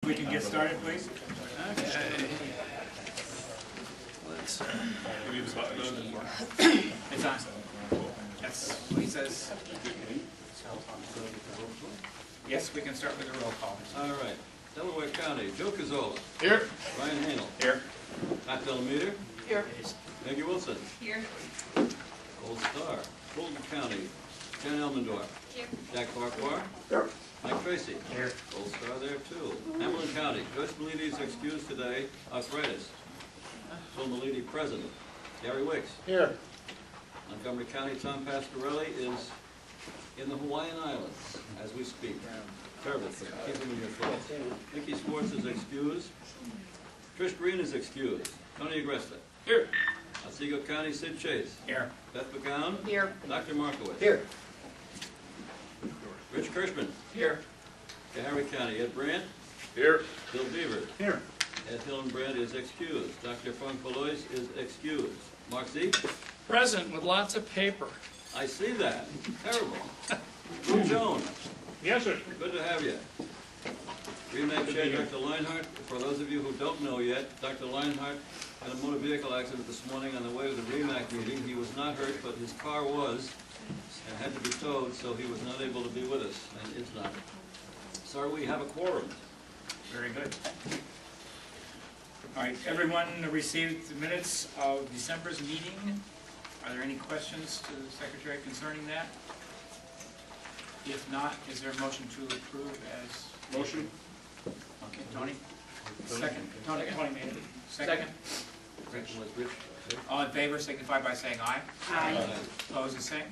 We can get started, please. Okay. Let's, It's on. That's what he says. Yes, we can start with a roll call. all right. Delaware County, Joe Cazzola. Here. Ryan Hanel. Here. Pat Delameter. Here. Maggie Wilson. Here. Gold Star. Fulton County, Jen Elmendorf. Here. Jack Farquhar. Here. Mike Tracy. Here. Gold Star there too. Hamilton County, Joyce Malidi is excused today, arthritis. Phil Malidi present. Gary Wicks. Here. Montgomery County, Tom Pasquarelli is in the Hawaiian Islands as we speak. Terrible thing. Keep him in your thoughts. Mickey Schwartz is excused. Trish Green is excused. Tony Agresta. Here. Otsego County, Sid Chase. Here. Beth McGowan. Here. Dr. Markowitz. Here. Rich Kirschman. Here. Harry County, Ed Brandt. Here. Bill Beaver. Here. Ed Hillenbrand is excused. Dr. Frank Belois is excused. Mark Z. Present with lots of paper. I see that. Terrible. Lou Jones. Yes, sir. Good to have you. Remake Chair Dr. Leinhardt. For those of you who don't know yet, Dr. Leinhardt had a motor vehicle accident this morning on the way to the REMAC meeting. He was not hurt, but his car was and had to be towed, so he was not able to be with us, and is not. So we have a quorum. Very good. All right, everyone received the minutes of December's meeting. Are there any questions to the Secretary concerning that? If not, is there a motion to approve as? Motion. Okay, Tony? Second. Tony made it. Second. Rich. Rich. All in favor, signify by saying aye. Aye. Opposed, the same.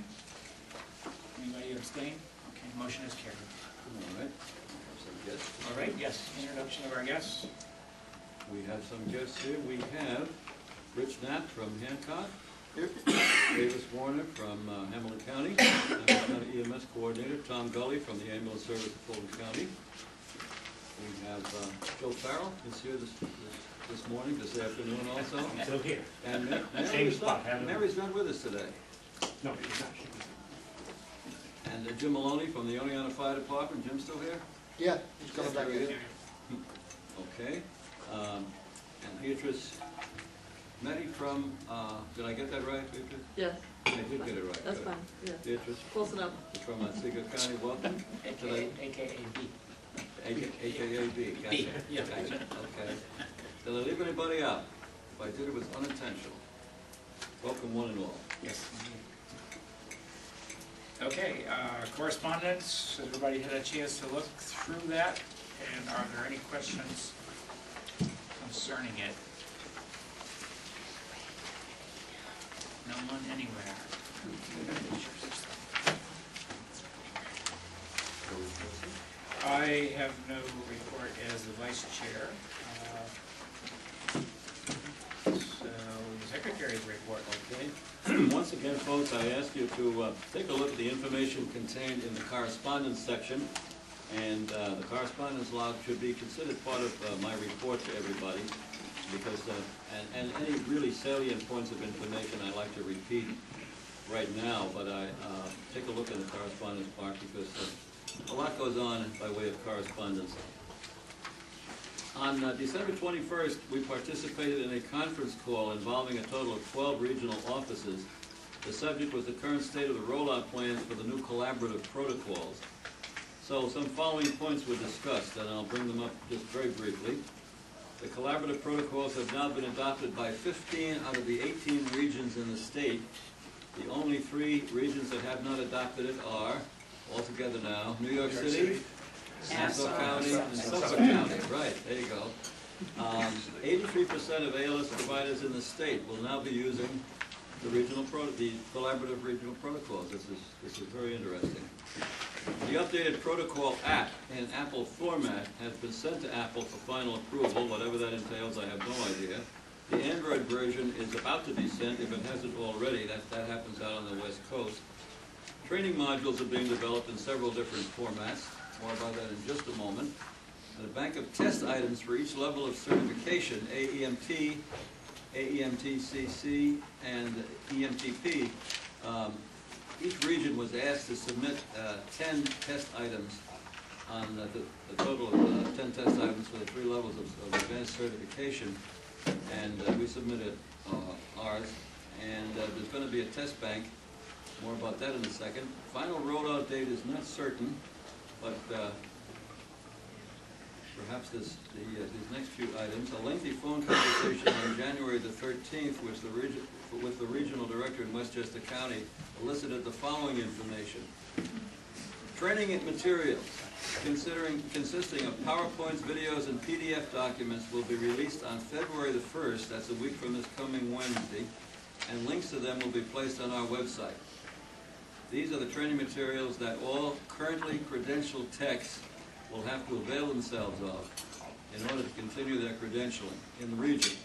Anybody abstain? Okay, motion is carried. All right. Have some guests. All right, yes, introduction of our guests. We have some guests here. We have Rich Knapp from Hancock. Davis Warner from Hamilton County. Hamilton County EMS Coordinator. Tom Gully from the Ambulance Service of Fulton County. We have Joe Farrell is here this morning, this afternoon also. Still here. And Mary's not with us today. No, he's not. And Jim Maloney from the Oneonta Fire Department. Jim still here? Yeah, he's coming back Very here. good. Okay. And Beatrice Meddy from, did I get that right, Beatrice? Yes, I did get it right. that's Good. fine, yeah. Beatrice Close enough. from Otsego County, welcome. AKA B. AKA B, gotcha. B, yeah. Gotcha. Okay. Did I leave anybody out? If I did, it was unintentional. Welcome one and all. Yes. Okay, correspondence, has everybody had a chance to look through that? And are there any questions concerning it? No one anywhere. I have no report as the vice chair. So, the secretary's report. Okay. Once again, folks, I ask you to take a look at the information contained in the correspondence section. And the correspondence log should be considered part of my report to everybody. Because, and any really salient points of information I'd like to repeat right now, but I take a look at the correspondence part because a lot goes on by way of correspondence. On December 21st, we participated in a conference call involving a total of 12 regional offices. The subject was the current state of the rollout plans for the new collaborative protocols. So some following points were discussed, and I'll bring them up just very briefly. The collaborative protocols have now been adopted by 15 out of the 18 regions in the state. The only 3 regions that have not adopted it are, altogether now, New York City, Nassau County, and Suffolk County. Right, there you go. 83% of ALS providers in the state will now be using the collaborative regional protocols. This is very interesting. The updated protocol app in Apple format has been sent to Apple for final approval. Whatever that entails, I have no idea. The Android version is about to be sent, if it hasn't already. That happens out on the West Coast. Training modules are being developed in several different formats. More about that in just a moment. And a bank of test items for each level of certification, AEMT, AEMT-CC, and EMTP. Each region was asked to submit 10 test items on the total of 10 test items for the 3 levels of advanced certification, and we submitted ours, and there's going to be a test bank. More about that in a second. Final rollout date is not certain, but perhaps these next few items. A lengthy phone conversation on January the 13th with the regional director in Westchester County elicited the following information. Training and materials consisting of PowerPoints, videos, and PDF documents will be released on February the 1st, that's a week from this coming Wednesday, and links to them will be placed on our website. These are the training materials that all currently credentialed techs will have to avail themselves of in order to continue their credentialing in the region.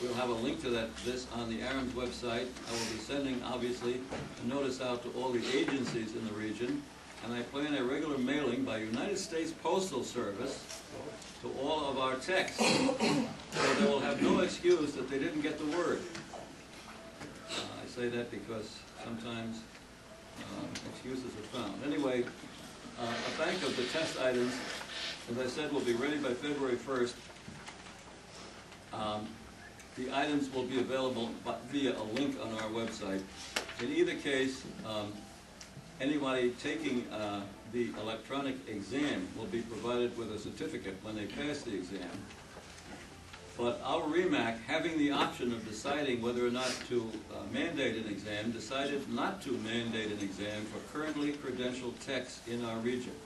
We'll have a link to this on the AAREMS website. I will be sending, obviously, a notice out to all the agencies in the region, and I plan a regular mailing by United States Postal Service to all of our techs, so they will have no excuse that they didn't get the word. I say that because sometimes excuses are found. Anyway, a bank of the test items, as I said, will be ready by February 1st. The items will be available via a link on our website. In either case, anybody taking the electronic exam will be provided with a certificate when they pass the exam. But our REMAC, having the option of deciding whether or not to mandate an exam, decided not to mandate an exam for currently credentialed techs in our region.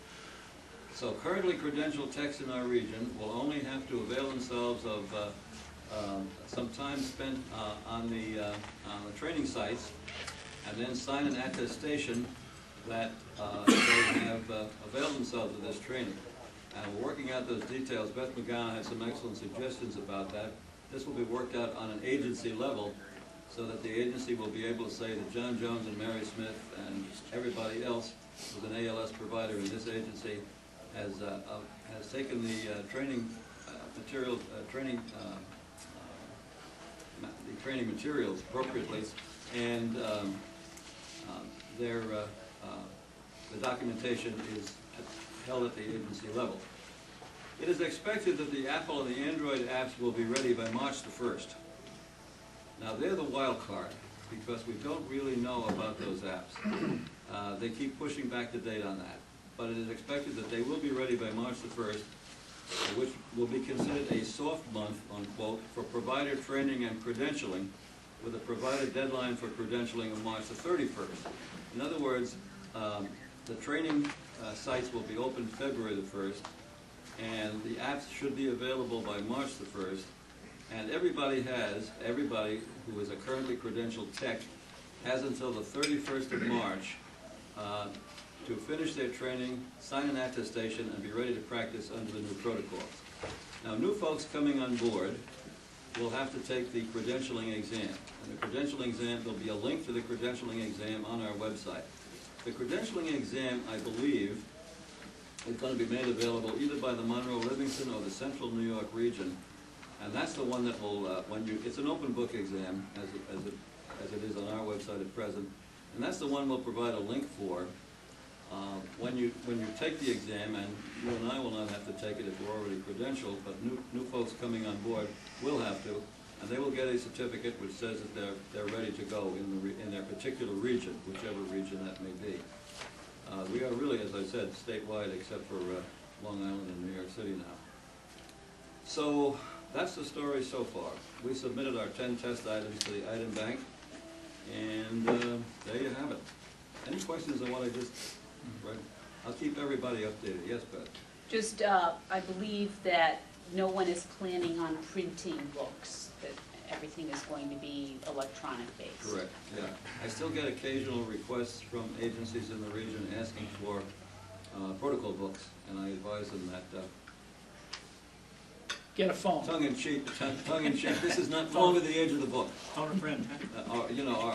So currently credentialed techs in our region will only have to avail themselves of some time spent on the training sites, and then sign an attestation that they have availed themselves of this training. And we're working out those details. Beth McGowan had some excellent suggestions about that. This will be worked out on an agency level so that the agency will be able to say that John Jones and Mary Smith and everybody else who's an ALS provider in this agency has taken the training materials appropriately, and the documentation is held at the agency level. It is expected that the Apple and the Android apps will be ready by March the 1st. Now they're the wild card because we don't really know about those apps. They keep pushing back the date on that, but it is expected that they will be ready by March the 1st, which will be considered a soft month, unquote, for provider training and credentialing, with a provider deadline for credentialing of March the 31st. In other words, the training sites will be open February the 1st, and the apps should be available by March the 1st, and everybody who is a currently credentialed tech has until the 31st of March to finish their training, sign an attestation, and be ready to practice under the new protocols. Now, new folks coming on board will have to take the credentialing exam. And the credentialing exam, there'll be a link to the credentialing exam on our website. The credentialing exam, I believe, is going to be made available either by the Monroe, Livingston, or the Central New York region. And that's the one that will, it's an open book exam, as it is on our website at present. And that's the one we'll provide a link for. When you take the exam, and you and I will not have to take it if we're already credentialed, but new folks coming on board will have to, and they will get a certificate which says that they're ready to go in their particular region, whichever region that may be. We are really, as I said, statewide except for Long Island and New York City now. So that's the story so far. We submitted our 10 test items to the item bank, and there you have it. Any questions on what I just read? I'll keep everybody updated. Yes, Beth? Just, I believe that no one is planning on printing books, that everything is going to be electronic based. Correct, yeah. I still get occasional requests from agencies in the region asking for protocol books, and I advise them that Get a phone. tongue in cheek, this is not over the age of the book. Phone a friend.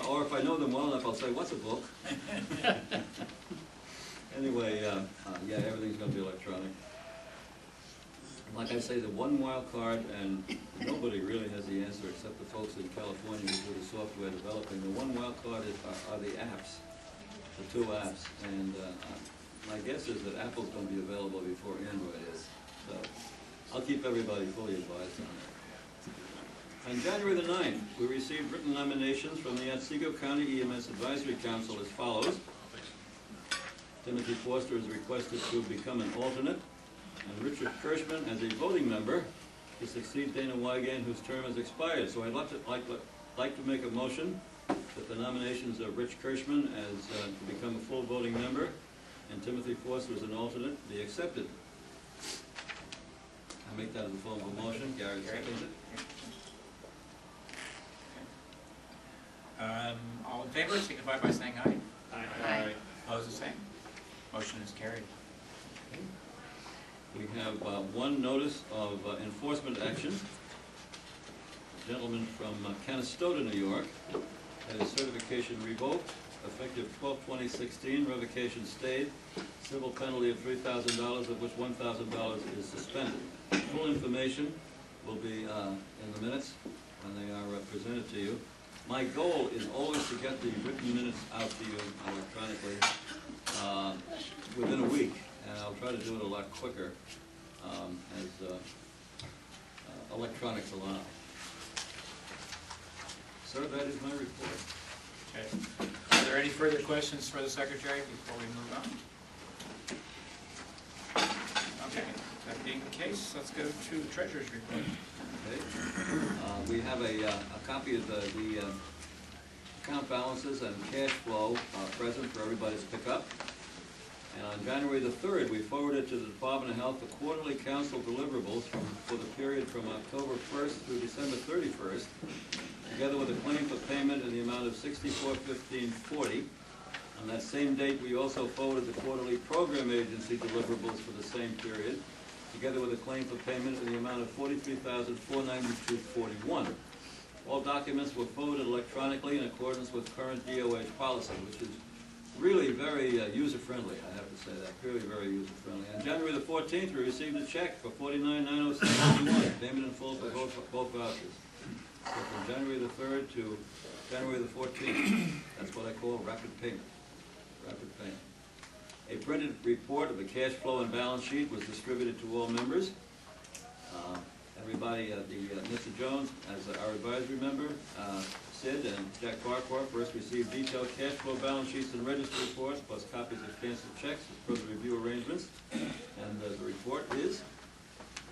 Or if I know them well enough, I'll say, what's a book? Anyway, yeah, everything's going to be electronic. Like I say, the one wild card, and nobody really has the answer except the folks in California who do the software developing. The one wild card are the apps, the 2 apps, and my guess is that Apple's going to be available before Android is. So I'll keep everybody fully advised on that. On January the 9th, we received written nominations from the Otsego County EMS Advisory Council as follows. Timothy Foster is requested to become an alternate, and Richard Kirschman as a voting member to succeed Dana Wygand, whose term has expired. So I'd like to make a motion that the nominations of Rich Kirschman as to become a full voting member and Timothy Foster as an alternate be accepted. I make that as a form of a motion. Gary seconds it. All in favor, signify by saying aye. Aye. Opposed, the same. Motion is carried. We have one notice of enforcement action. A gentleman from Canastota, New York, had his certification revoked, effective 12/20/16, revocation stayed, civil penalty of $3,000, of which $1,000 is suspended. Full information will be in the minutes when they are presented to you. My goal is always to get the written minutes out to you electronically within a week, and I'll try to do it a lot quicker as electronics allow. Sir, that is my report. Okay. Are there any further questions for the Secretary before we move on? Okay, that being the case, let's go to Treasurer's report. Okay. We have a copy of the account balances and cash flow present for everybody's pickup. And on January the 3rd, we forwarded to the Department of Health the quarterly council deliverables for the period from October 1st through December 31st, together with a claim for payment in the amount of $64.1540. On that same date, we also forwarded the quarterly program agency deliverables for the same period, together with a claim for payment in the amount of $43,492.41. All documents were forwarded electronically in accordance with current DOH policy, which is really very user-friendly, I have to say that, really very user-friendly. On January the 14th, we received a check for $49,906.91, payment in full for both vouchers. So from January the 3rd to January the 14th, that's what I call rapid payment. Rapid payment. A printed report of the cash flow and balance sheet was distributed to all members. Everybody, Mr. Jones, as our advisory member, Sid and Jack Farquhar first received detailed cash flow balance sheets and register reports, plus copies of canceled checks as per the review arrangements. And the report is?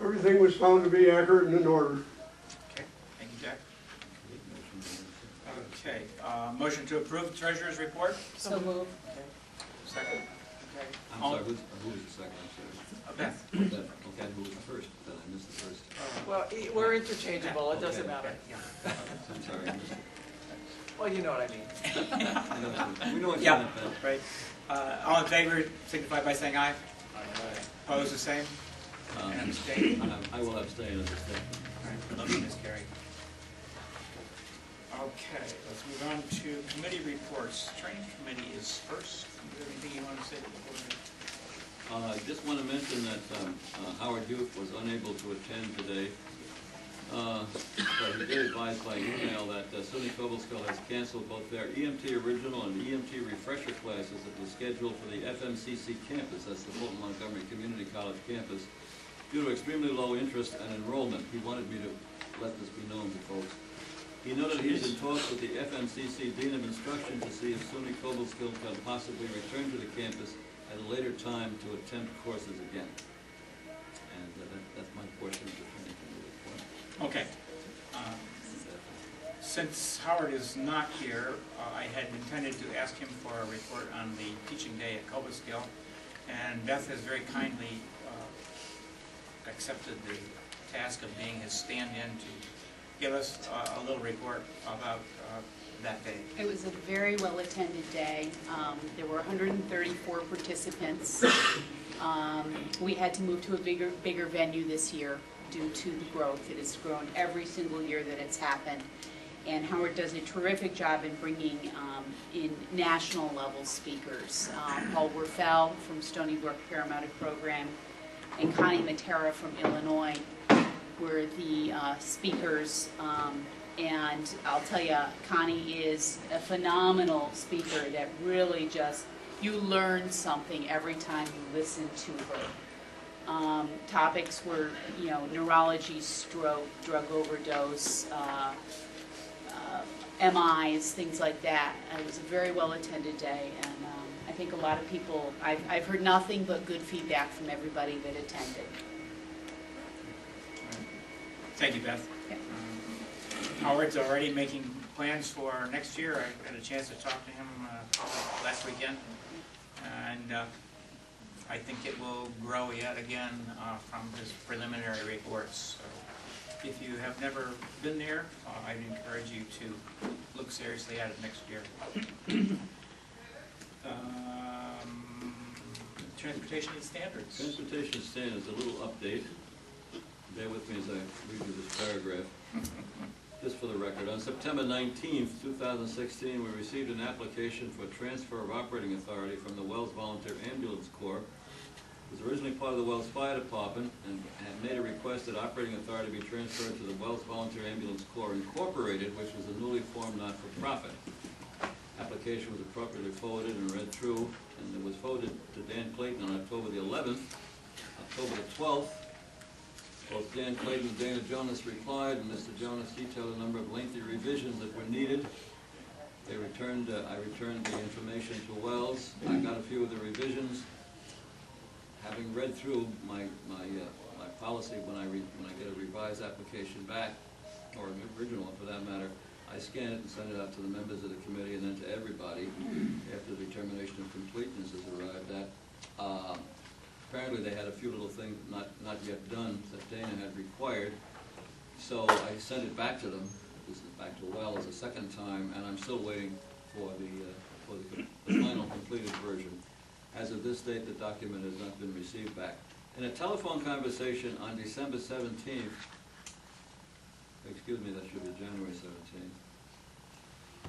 Everything was found to be accurate and in order. Okay, thank you, Jack. Okay, motion to approve the Treasurer's report? So move. Okay. Second? Okay. I'm sorry, who was the second? I'm sorry. Beth. Okay, who was the first? Then I missed the first. Well, we're interchangeable, it doesn't Okay. matter. Yeah. I'm sorry, I missed it. Well, you know what I mean. We know what Yeah, you're saying. right. All in favor, signify by saying aye. Opposed, the same? And abstain? I will abstain at this time. All right, motion is carried. Okay, let's move on to committee reports. Training committee is first. Is there anything you want to say before we? I just want to mention that Howard Duke was unable to attend today. But he did advise by email that SUNY Cobleskill has canceled both their EMT original and EMT refresher classes that were scheduled for the FMCC campus, that's the Fulton Montgomery Community College campus, due to extremely low interest and enrollment. He wanted me to let this be known to folks. He noted he's in talks with the FMCC Dean of Instruction to see if SUNY Cobleskill can possibly return to the campus at a later time to attempt courses again. And that's my portion of the training committee report. Okay. Since Howard is not here, I had intended to ask him for a report on the teaching day at Cobleskill, and Beth has very kindly accepted the task of being his stand-in to give us a little report about that day. It was a very well-attended day. There were 134 participants. We had to move to a bigger venue this year due to the growth. It has grown every single year that it's happened. And Howard does a terrific job in bringing in national level speakers. Paul Werfel from Stony Brook Paramedic Program and Connie Matera from Illinois were the speakers. And I'll tell you, Connie is a phenomenal speaker that really just you learn something every time you listen to her. Topics were, you know, neurology, stroke, drug overdose, MIs, things like that. It was a very well-attended day, and I think a lot of people, I've heard nothing but good feedback from everybody that attended. Thank you, Beth. Yeah. Howard's already making plans for next year. I had a chance to talk to him last weekend, and I think it will grow yet again from his preliminary reports. So if you have never been there, I'd encourage you to look seriously at it next year. Transportation standards. Transportation standards, a little update. Bear with me as I read you this paragraph. Just for the record, on September 19th, 2016, we received an application for transfer of operating authority from the Wells Volunteer Ambulance Corps. It was originally part of the Wells Fire Department and had made a request that operating authority be transferred to the Wells Volunteer Ambulance Corps Incorporated, which was a newly formed not-for-profit. Application was appropriately forwarded and read through, and it was forwarded to Dan Clayton on October the 11th. October the 12th, both Dan Clayton and Dana Jonas replied, and Mr. Jonas detailed a number of lengthy revisions that were needed. They returned, I returned the information to Wells. I got a few of the revisions. Having read through my policy when I get a revised application back, or an original for that matter, I scan it and send it out to the members of the committee and then to everybody after the determination of completeness is arrived at. Apparently they had a few little things not yet done that Dana had required, so I sent it back to them, this is back to Wells a second time, and I'm still waiting for the final completed version. As of this date, the document has not been received back. In a telephone conversation on December 17th, excuse me, that should be January 17th,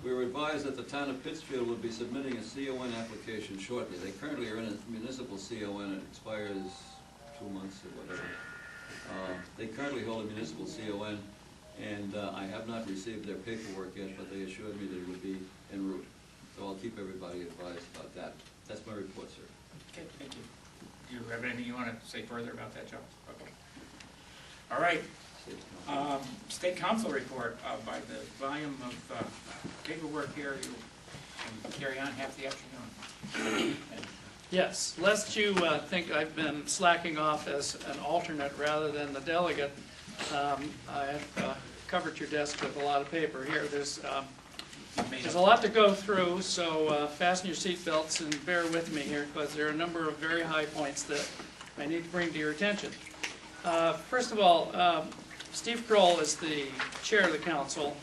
we were advised that the town of Pittsfield would be submitting a CON application shortly. They currently are in a municipal CON. It expires 2 months or whatever. They currently hold a municipal CON, and I have not received their paperwork yet, but they assured me that it would be en route. So I'll keep everybody advised about that. That's my report, sir. Okay, thank you. Do you have anything you want to say further about that, Joe? Okay. All right. State Council report. By the volume of paperwork here, you can carry on half the afternoon. Yes, lest you think I've been slacking off as an alternate rather than the delegate, I have covered your desk with a lot of paper here. There's a lot to go through, so fasten your seatbelts and bear with me here, because there are a number of very high points that I need to bring to your attention. First of all, Steve Kroll is the chair of the council.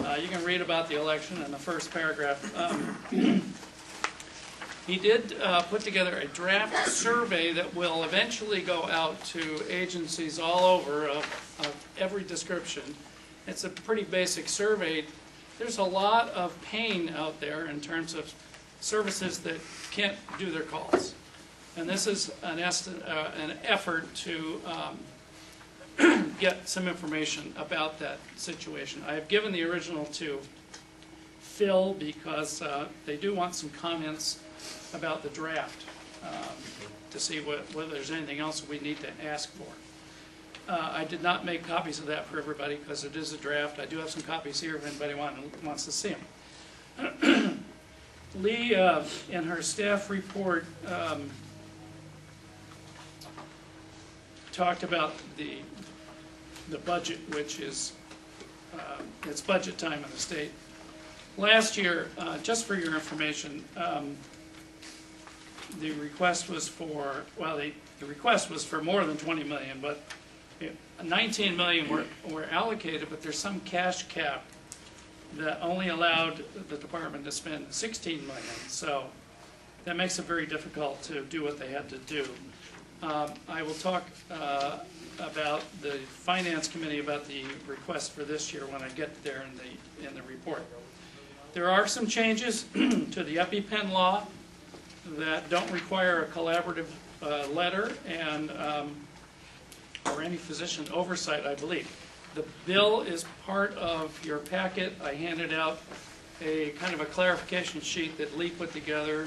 You can read about the election in the first paragraph. He did put together a draft survey that will eventually go out to agencies all over of every description. It's a pretty basic survey. There's a lot of pain out there in terms of services that can't do their calls. And this is an effort to get some information about that situation. I have given the original to Phil because they do want some comments about the draft to see whether there's anything else we need to ask for. I did not make copies of that for everybody because it is a draft. I do have some copies here if anybody wants to see them. Lee, in her staff report, talked about the budget, which is it's budget time in the state. Last year, just for your information, the request was for, well, the request was for more than 20 million, but 19 million were allocated, but there's some cash cap that only allowed the department to spend 16 million. So that makes it very difficult to do what they had to do. I will talk about the finance committee about the request for this year when I get there in the report. There are some changes to the EpiPen law that don't require a collaborative letter and or any physician oversight, I believe. The bill is part of your packet. I handed out a kind of a clarification sheet that Lee put together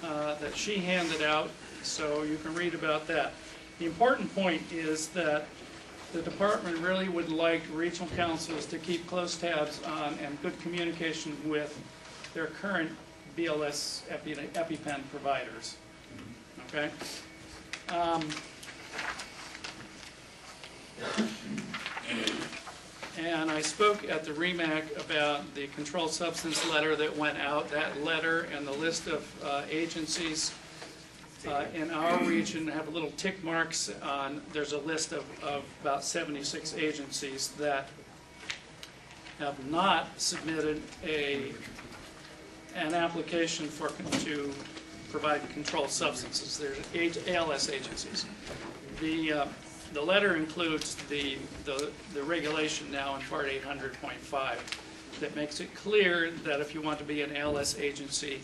that she handed out, so you can read about that. The important point is that the department really would like regional councils to keep close tabs on and good communication with their current BLS EpiPen providers. Okay? And I spoke at the REMAC about the controlled substance letter that went out. That letter and the list of agencies in our region have little tick marks on. There's a list of about 76 agencies that have not submitted an application to provide controlled substances. There's ALS agencies. The letter includes the regulation now in Part 800.5 that makes it clear that if you want to be an ALS agency,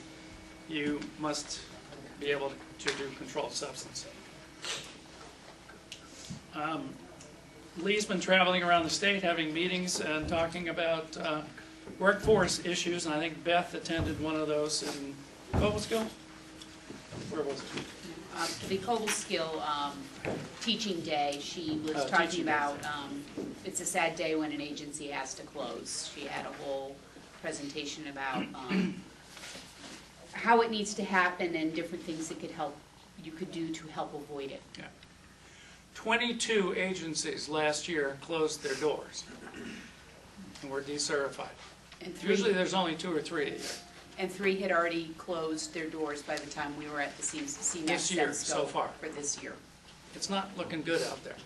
you must be able to do controlled substance. Lee's been traveling around the state having meetings and talking about workforce issues, and I think Beth attended one of those in Cobleskill. Where was it? The Cobleskill teaching day, she was Teaching talking day. about, it's a sad day when an agency has to close. She had a whole presentation about how it needs to happen and different things that you could do to help avoid it. Yeah. 22 agencies last year closed their doors and were decertified. And Usually there's only 2 or 3 a year. And 3 had already closed their doors by the time we were at the CMAC This year, so far. for this year. It's not looking good out there.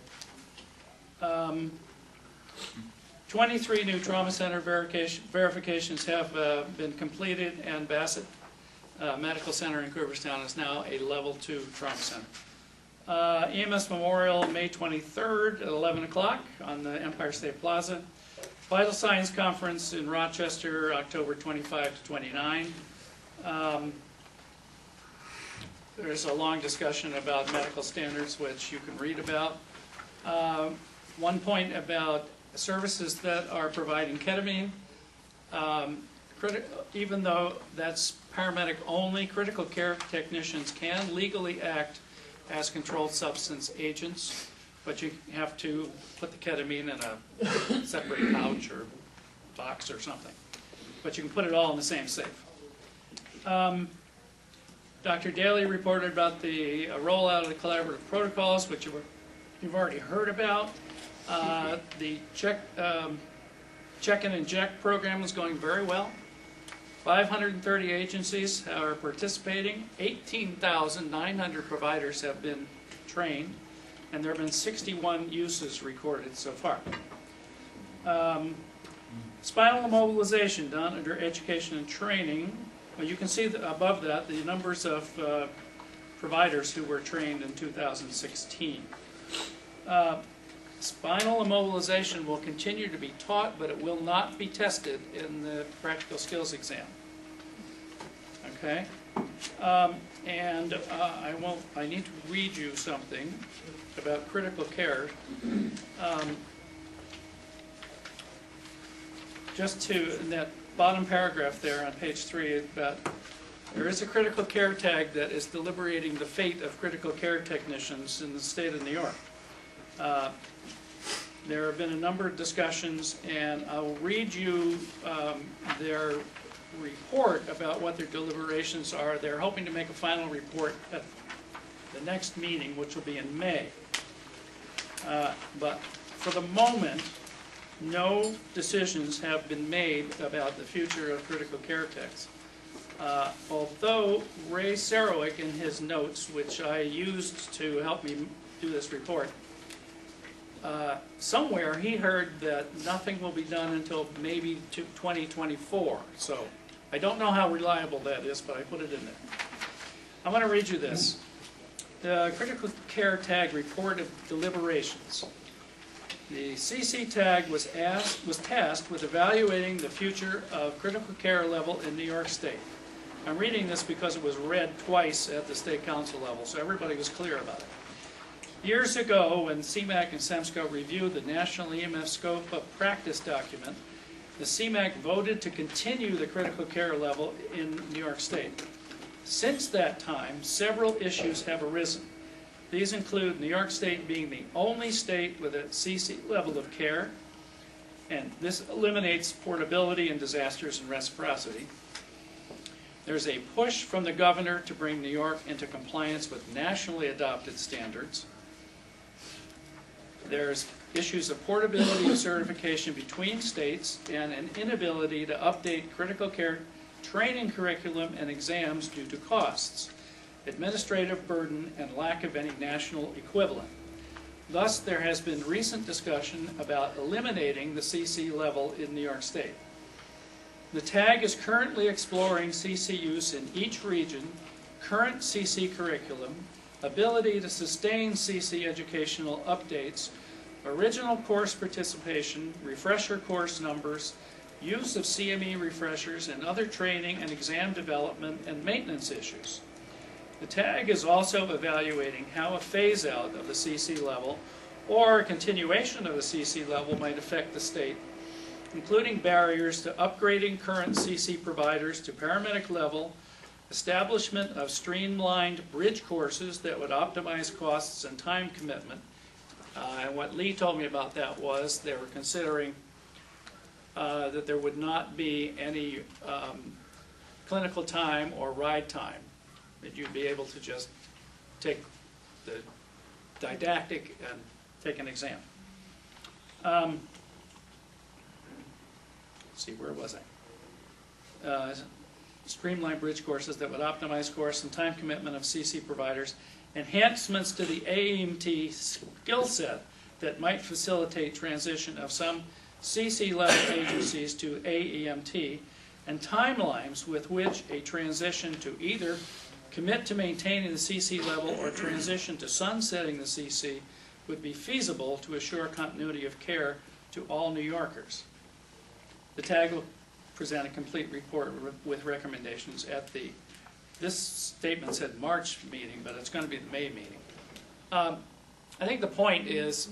23 new trauma center verifications have been completed, and Bassett Medical Center in Cooperstown is now a level 2 trauma center. EMS Memorial, May 23rd at 11 o'clock on the Empire State Plaza. Vital Signs Conference in Rochester, October 25 to 29. There's a long discussion about medical standards, which you can read about. One point about services that are providing ketamine. Even though that's paramedic only, critical care technicians can legally act as controlled substance agents, but you have to put the ketamine in a separate pouch or box or something. But you can put it all in the same safe. Dr. Daly reported about the rollout of the collaborative protocols, which you've already heard about. The check and inject program is going very well. 530 agencies are participating. 18,900 providers have been trained, and there have been 61 uses recorded so far. Spinal immobilization done under education and training. Well, you can see above that the numbers of providers who were trained in 2016. Spinal immobilization will continue to be taught, but it will not be tested in the practical skills exam. Okay? I need to read you something about critical care. In that bottom paragraph there on page 3, about there is a critical care tag that is deliberating the fate of critical care technicians in the state of New York. There have been a number of discussions, and I will read you their report about what their deliberations are. They're hoping to make a final report at the next meeting, which will be in May. But for the moment, no decisions have been made about the future of critical care techs. Although Ray Sarowick in his notes, which I used to help me do this report, somewhere he heard that nothing will be done until maybe 2024. So I don't know how reliable that is, but I put it in there. I'm going to read you this. The critical care tag report of deliberations. The CC tag was tasked with evaluating the future of critical care level in New York State. I'm reading this because it was read twice at the state council level, so everybody was clear about it. Years ago, when CMAC and SEMSCO reviewed the National EMF Scope of Practice document, the CMAC voted to continue the critical care level in New York State. Since that time, several issues have arisen. These include New York State being the only state with a CC level of care, and this eliminates portability in disasters and reciprocity. There's a push from the governor to bring New York into compliance with nationally adopted standards. There's issues of portability and certification between states and an inability to update critical care training curriculum and exams due to costs, administrative burden, and lack of any national equivalent. Thus, there has been recent discussion about eliminating the CC level in New York State. The TAG is currently exploring CC use in each region, current CC curriculum, ability to sustain CC educational updates, original course participation, refresher course numbers, use of CME refreshers, and other training and exam development and maintenance issues. The TAG is also evaluating how a phase-out of the CC level or a continuation of the CC level might affect the state, including barriers to upgrading current CC providers to paramedic level, establishment of streamlined bridge courses that would optimize costs and time commitment. And what Lee told me about that was they were considering that there would not be any clinical time or ride time, that you'd be able to just take the didactic and take an exam. Let's see, where was I? Streamline bridge courses that would optimize course and time commitment of CC providers, enhancements to the AEMT skill set that might facilitate transition of some CC level agencies to AEMT, and timelines with which a transition to either commit to maintaining the CC level or transition to sunsetting the CC would be feasible to assure continuity of care to all New Yorkers. The TAG will present a complete report with recommendations at this statement said March meeting, but it's going to be the May meeting. I think the point is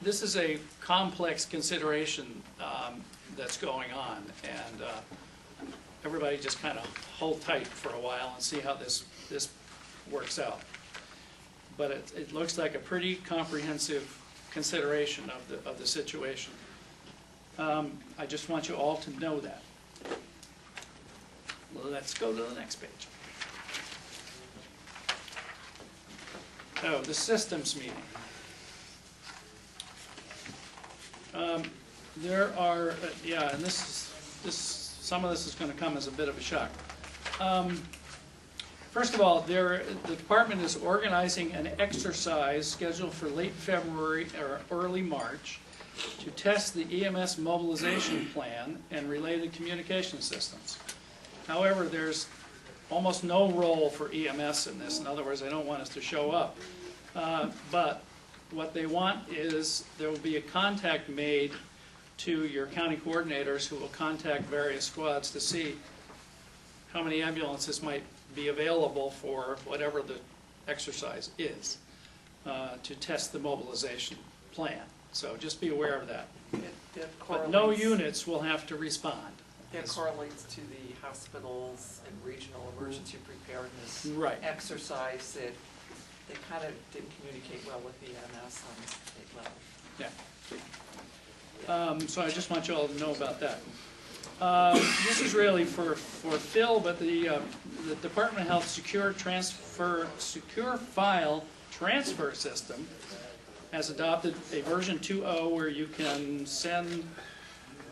this is a complex consideration that's going on, and everybody just kind of hold tight for a while and see how this works out. But it looks like a pretty comprehensive consideration of the situation. I just want you all to know that. Let's go to the next page. Oh, the systems meeting. There are, yeah, and some of this is going to come as a bit of a shock. First of all, the department is organizing an exercise scheduled for late February or early March to test the EMS mobilization plan and related communication systems. However, there's almost no role for EMS in this. In other words, they don't want us to show up. But what they want is there will be a contact made to your county coordinators who will contact various squads to see how many ambulances might be available for whatever the exercise is to test the mobilization plan. So just be aware of that. But no units will have to respond. That correlates to the hospitals and regional emergency preparedness exercise that they kind of didn't communicate well with the EMS on the state level. Yeah. So I just want you all to know about that. This is really for Phil, but the Department of Health secure file transfer system has adopted a version 2.0 where you can send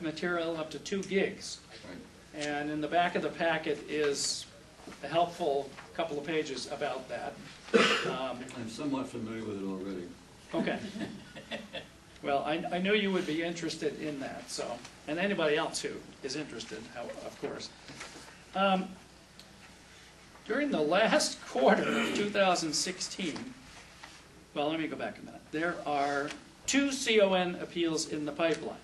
material up to 2 gigs. And in the back of the packet is a helpful couple of pages about that. I'm somewhat familiar with it already. Okay. Well, I knew you would be interested in that, so, and anybody else who is interested, of course. During the last quarter of 2016, well, let me go back a minute. There are 2 CON appeals in the pipeline.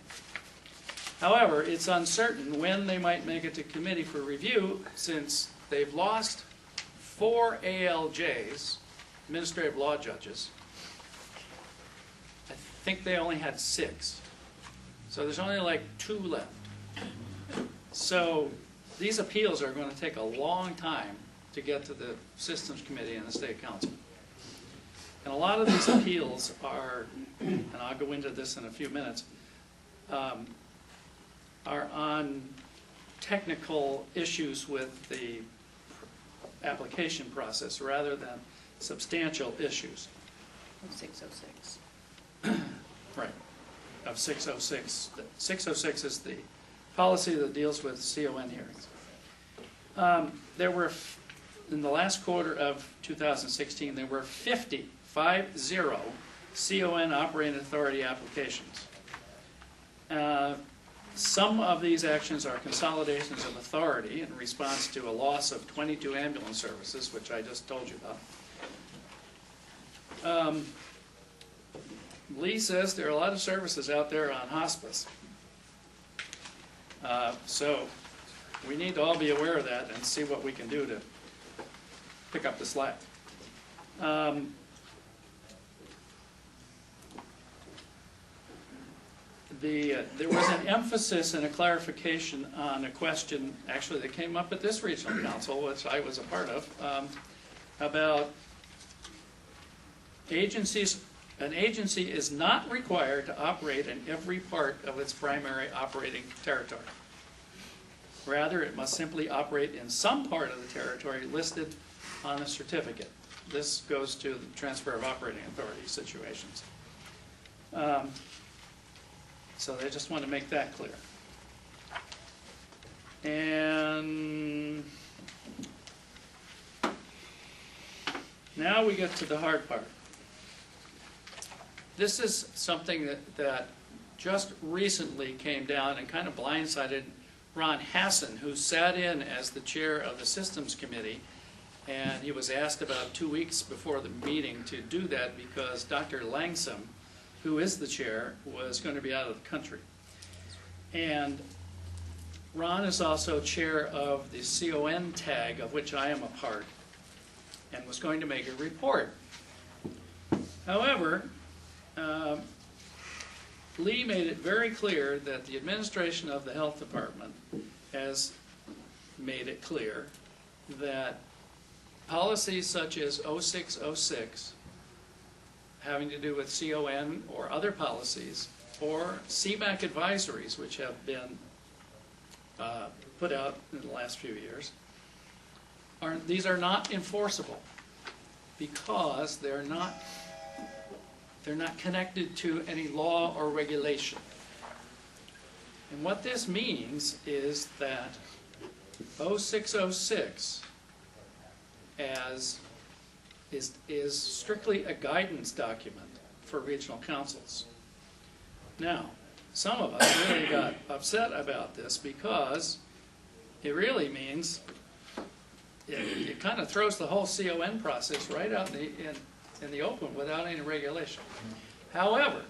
However, it's uncertain when they might make it to committee for review, since they've lost 4 ALJs, administrative law judges. I think they only had 6. So there's only like 2 left. So these appeals are going to take a long time to get to the Systems Committee and the State Council. And a lot of these appeals are, and I'll go into this in a few minutes, are on technical issues with the application process rather than substantial issues. 606. Right, of 606. 606 is the policy that deals with CON hearings. There were, in the last quarter of 2016, there were 50 CON operating authority applications. Some of these actions are consolidations of authority in response to a loss of 22 ambulance services, which I just told you about. Lee says there are a lot of services out there on hospice. So we need to all be aware of that and see what we can do to pick up the slack. There was an emphasis and a clarification on a question, actually, that came up at this regional council, which I was a part of, about agencies. An agency is not required to operate in every part of its primary operating territory. Rather, it must simply operate in some part of the territory listed on the certificate. This goes to the transfer of operating authority situations. So they just want to make that clear. And now we get to the hard part. This is something that just recently came down and kind of blindsided Ron Hassan, who sat in as the chair of the Systems Committee, and he was asked about 2 weeks before the meeting to do that because Dr. Langsam, who is the chair, was going to be out of the country. And Ron is also chair of the CON tag, of which I am a part, and was going to make a report. However, Lee made it very clear that the administration of the health department has made it clear that policies such as 0606 having to do with CON or other policies, or CMAC advisories, which have been put out in the last few years, these are not enforceable because they're not connected to any law or regulation. And what this means is that 0606 is strictly a guidance document for regional councils. Now, some of us really got upset about this because it really means it kind of throws the whole CON process right out in the open without any regulation. However,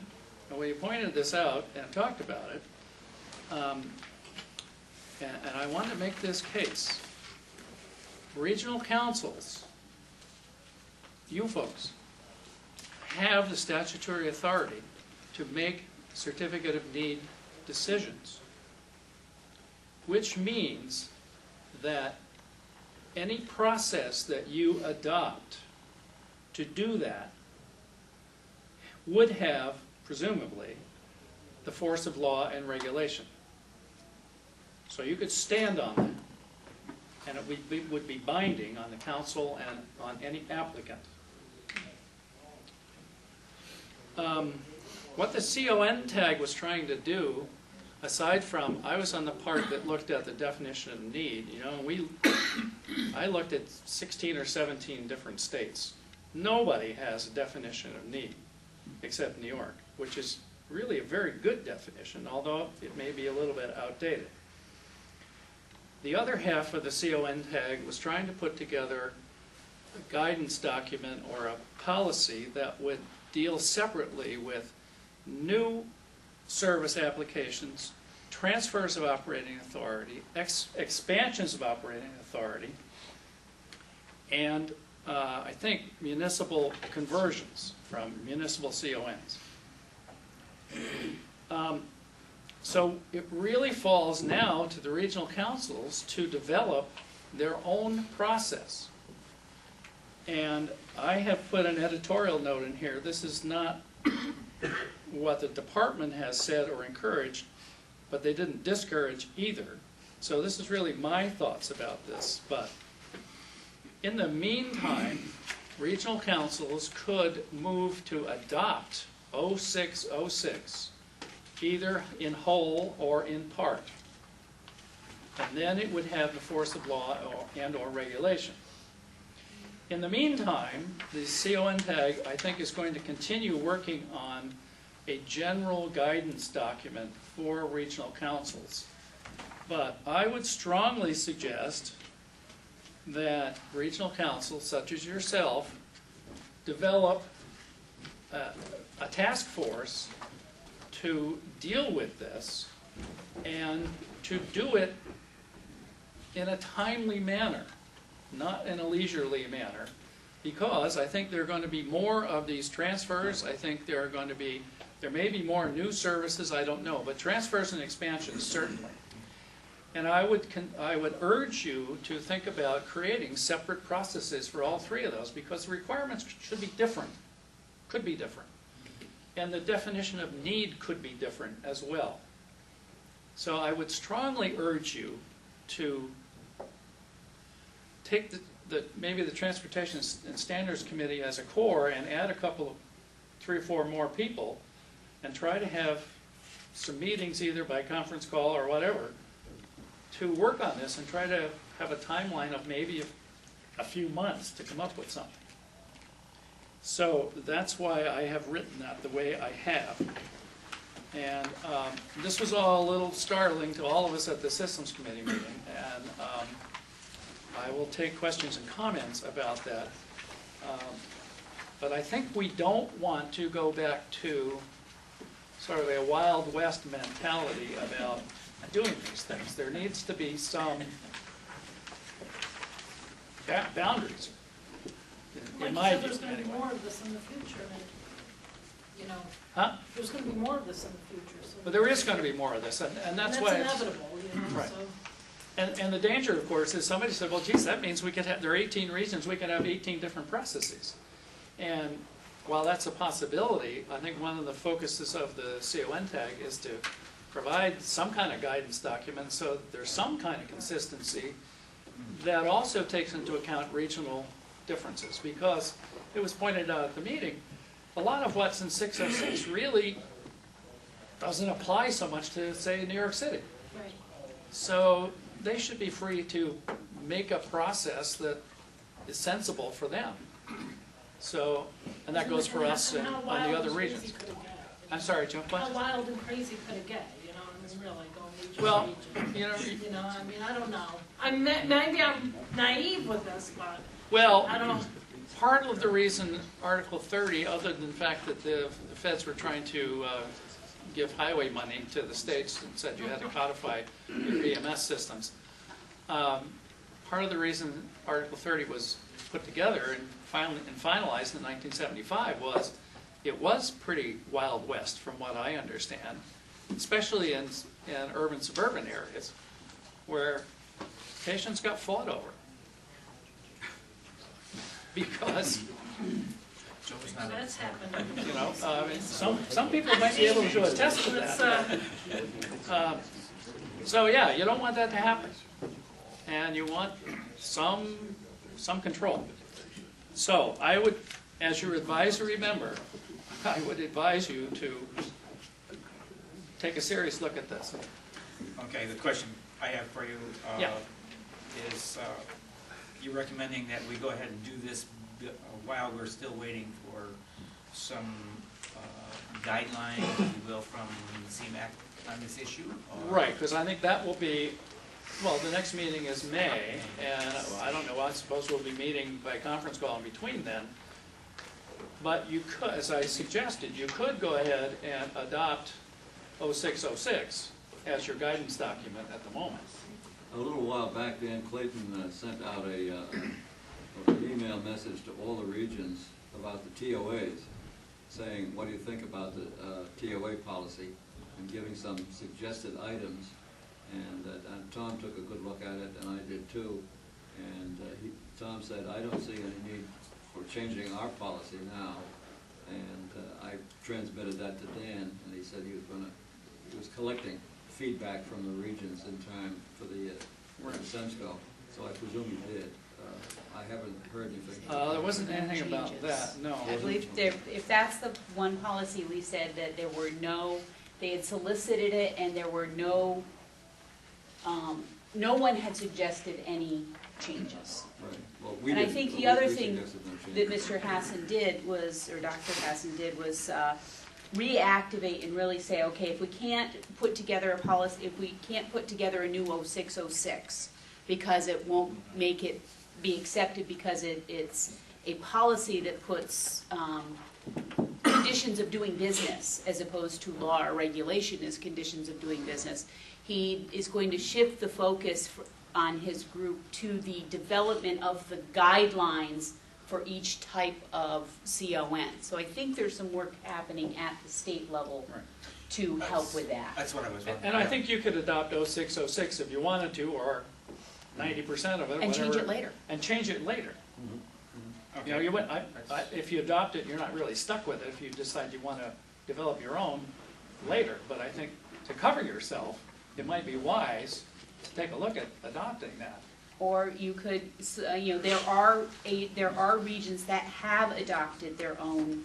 and we pointed this out and talked about it, and I want to make this case. Regional councils, you folks, have the statutory authority to make certificate of need decisions, which means that any process that you adopt to do that would have, presumably, the force of law and regulation. So you could stand on that, and it would be binding on the council and on any applicant. What the CON tag was trying to do, aside from, I was on the part that looked at the definition of need, you know, I looked at 16 or 17 different states. Nobody has a definition of need except New York, which is really a very good definition, although it may be a little bit outdated. The other half of the CON tag was trying to put together a guidance document or a policy that would deal separately with new service applications, transfers of operating authority, expansions of operating authority, and I think municipal conversions from municipal CONs. So it really falls now to the regional councils to develop their own process. And I have put an editorial note in here. This is not what the department has said or encouraged, but they didn't discourage either. So this is really my thoughts about this. But in the meantime, regional councils could move to adopt 0606, either in whole or in part. And then it would have the force of law and/or regulation. In the meantime, the CON tag, I think, is going to continue working on a general guidance document for regional councils. But I would strongly suggest that regional councils, such as yourself, develop a task force to deal with this and to do it in a timely manner, not in a leisurely manner, because I think there are going to be more of these transfers. I think there may be more new services, I don't know, but transfers and expansions certainly. And I would urge you to think about creating separate processes for all three of those, because the requirements should be different, could be different. And the definition of need could be different as well. So I would strongly urge you to take maybe the Transportation and Standards Committee as a core and add a couple of 3 or 4 more people and try to have some meetings either by conference call or whatever to work on this and try to have a timeline of maybe a few months to come up with something. So that's why I have written that the way I have. And this was all a little startling to all of us at the Systems Committee meeting, and I will take questions and comments about that. But I think we don't want to go back to sort of a Wild West mentality about doing these things. There needs to be some boundaries, in my view, there's going to be anyway. more of this in the future, and, you know, Huh? there's going to be more of this in the future. So But there is going to be more of this, and that's why it's... inevitable, you know, Right. so. And the danger, of course, is somebody said, well, geez, that means we could have, there are 18 regions, we could have 18 different processes. And while that's a possibility, I think one of the focuses of the CON tag is to provide some kind of guidance document so that there's some kind of consistency that also takes into account regional differences. Because it was pointed out at the meeting, a lot of what's in 606 really doesn't apply so much to, say, New York City. Right. So they should be free to make a process that is sensible for them. So, and that goes for us and How on wild the other and crazy regions. could it get? I'm sorry, Jim, How what? wild and crazy could it get, you know, I mean, really, going region Well, to region. you know, You know, I mean, I don't know. Maybe I'm naive with this, but well, I don't, part of the reason Article 30, other than the fact that the feds were trying to give highway money to the states and said you had to codify your EMS systems, part of the reason Article 30 was put together and finalized in 1975 was it was pretty Wild West from what I understand, especially in urban suburban areas where patients got fought over. Because, that's happened. you know, some people might be able to attest to that. So yeah, you don't want that to happen. And you want some control. So I would, as your advisory member, I would advise you to take a serious look at this. Okay, the question I have for you Yeah. is, you're recommending that we go ahead and do this while we're still waiting for some guidelines, if you will, from CMAC on this issue? Or- Right, because I think that will be, well, the next meeting is May, and I don't know, I suppose we'll be meeting by conference call in between then. But you could, as I suggested, you could go ahead and adopt 0606 as your guidance document at the moment. A little while back, Dan Clayton sent out an email message to all the regions about the TOAs, saying, what do you think about the TOA policy, and giving some suggested items. And Tom took a good look at it, and I did too. And Tom said, I don't see any need for changing our policy now, and I transmitted that to Dan, and he said he was collecting feedback from the regions in time for the SEMSCO, so I presume he did. I haven't heard anything. There wasn't anything about Changes. that, no. I believe if that's the one policy, Lee said that there were no, they had solicited it and there were no one had suggested any changes. Right. Well, we And I didn't, think but the we other thing suggested no that changes. Mr. Hassan did was, or Dr. Hassan did, was reactivate and really say, okay, if we can't put together a policy, if we can't put together a new 0606, because it won't make it be accepted because it's a policy that puts conditions of doing business as opposed to law or regulation as conditions of doing business. He is going to shift the focus on his group to the development of the guidelines for each type of CON. So I think there's some work happening at the state level Right. to help with that. That's what I was wondering. And I think you could adopt 0606 if you wanted to, or 90% of it, And change whatever, it later. and change it later. You know, Okay. you wouldn't, if you adopt it, you're not really stuck with it if you decide you want to develop your own later. But I think to cover yourself, it might be wise to take a look at adopting that. Or you could, you know, there are regions that have adopted their own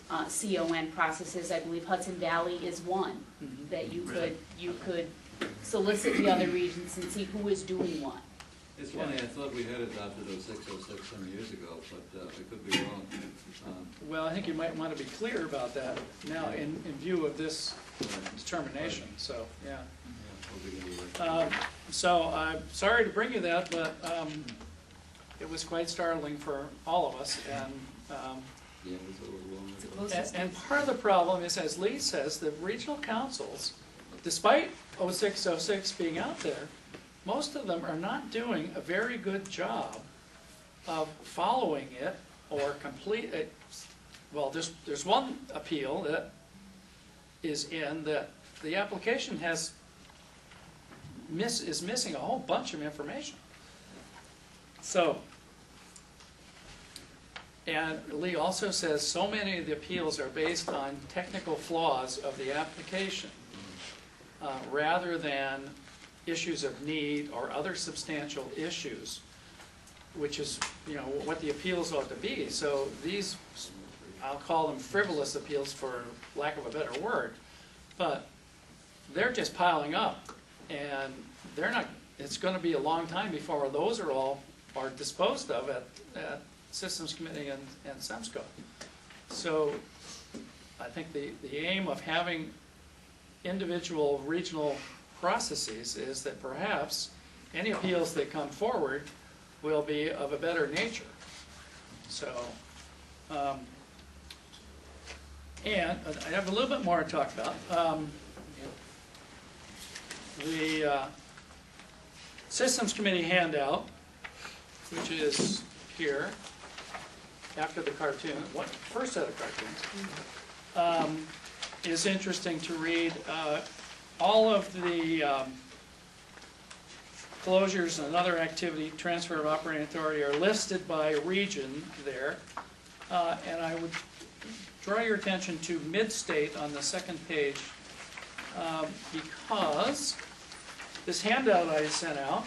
CON processes. I believe Hudson Valley is one that you could solicit the other regions and see who is doing what. It's funny, I thought we had adopted 0606 some years ago, but I could be wrong. Well, I think you might want to be clear about that now in view of this determination, so, yeah. We'll be gonna be right. So I'm sorry to bring you that, but it was quite startling for all of us. And Yeah, it was a little long It's a ago. close- and part of the problem is, as Lee says, the regional councils, despite 0606 being out there, most of them are not doing a very good job of following it or complete it. Well, there's one appeal that is in that the application is missing a whole bunch of information. So, and Lee also says so many of the appeals are based on technical flaws of the application rather than issues of need or other substantial issues, which is, you know, what the appeals ought to be. So these, I'll call them frivolous appeals for lack of a better word, but they're just piling up, and they're not, it's going to be a long time before those are disposed of at Systems Committee and SEMSCO. So I think the aim of having individual regional processes is that perhaps any appeals that come forward will be of a better nature. So, and I have a little bit more to talk about. The Systems Committee handout, which is here after the cartoon, first set of cartoons, is interesting to read. All of the closures and other activity, transfer of operating authority, are listed by region there. And I would draw your attention to Mid-State on the second page because this handout I sent out,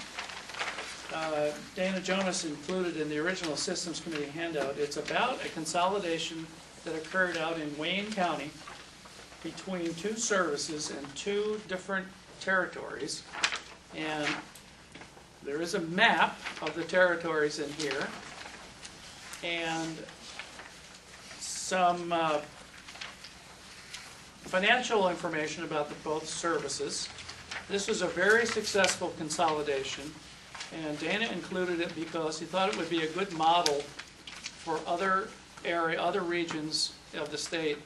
Dana Jonas included in the original Systems Committee handout. It's about a consolidation that occurred out in Wayne County between two services and two different territories. And there is a map of the territories in here and some financial information about both services. This was a very successful consolidation, and Dana included it because he thought it would be a good model for other regions of the state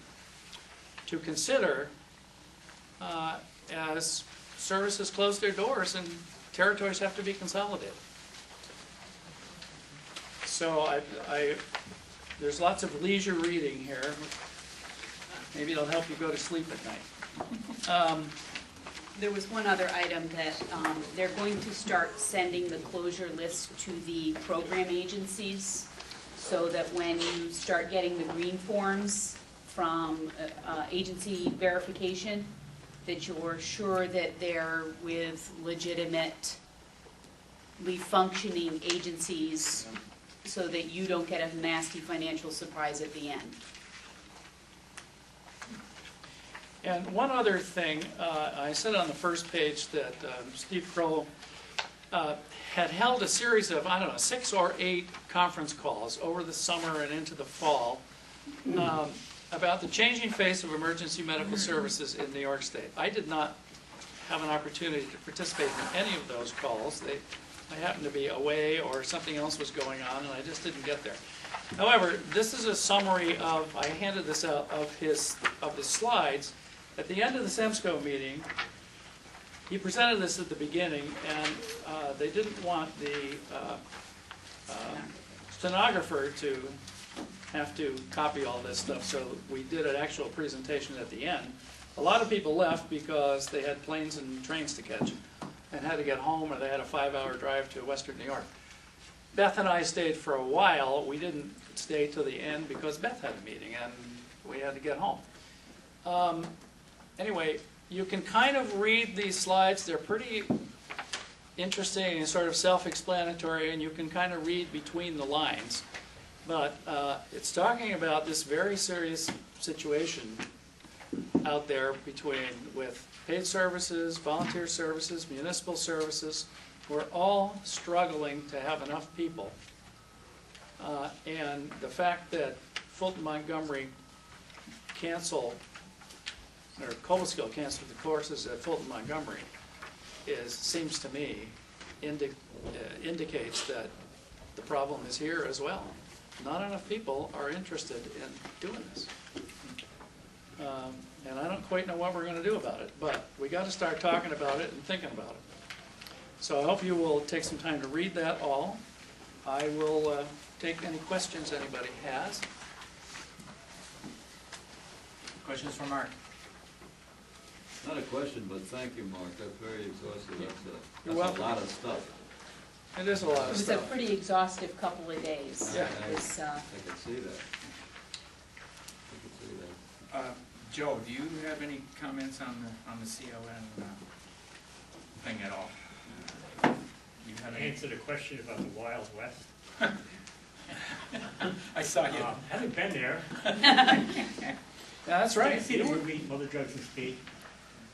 to consider as services close their doors and territories have to be consolidated. So there's lots of leisure reading here. Maybe it'll help you go to sleep at night. There was one other item that they're going to start sending the closure list to the program agencies. so that when you start getting the green forms from agency verification, that you're sure that they're with legitimately functioning agencies, so that you don't get a nasty financial surprise at the end. And one other thing, I said on the first page that Steve Kroll had held a series of, 6 or 8 conference calls over the summer and into the fall about the changing face of emergency medical services in New York State. I did not have an opportunity to participate in any of those calls. I happened to be away or something else was going on, and I just didn't get there. However, this is a summary of, I handed this out, of his slides. At the end of the SEMSCO meeting, he presented this at the beginning, and they didn't want the stenographer to have to copy all this stuff, so we did an actual presentation at the end. A lot of people left because they had planes and trains to catch and had to get home, or they had a 5-hour drive to Western New York. Beth and I stayed for a while. We didn't stay till the end because Beth had a meeting and we had to get home. Anyway, you can kind of read these slides. They're pretty interesting and sort of self-explanatory, and you can kind of read between the lines. But it's talking about this very serious situation out there with paid services, volunteer services, municipal services. We're all struggling to have enough people. And the fact that Fulton Montgomery Cobuskill canceled the courses at Fulton Montgomery seems to me indicates that the problem is here as well. Not enough people are interested in doing this. And I don't quite know what we're going to do about it, but we got to start talking about it and thinking about it. So I hope you will take some time to read that all. I will take any questions anybody has. Questions from Mark? Not a question, but thank you, Mark. That's very exhaustive. You're That's a welcome. lot of stuff. It is a lot It of was a stuff. pretty exhaustive couple of days. Yeah. It was, I can see that. I can see that. Joe, do you have any comments on the CON thing at all? You have any? Answer the question about the Wild West. I saw you. Haven't been there. Yeah, that's Did right. you see the movie Mother Drugs and Speed?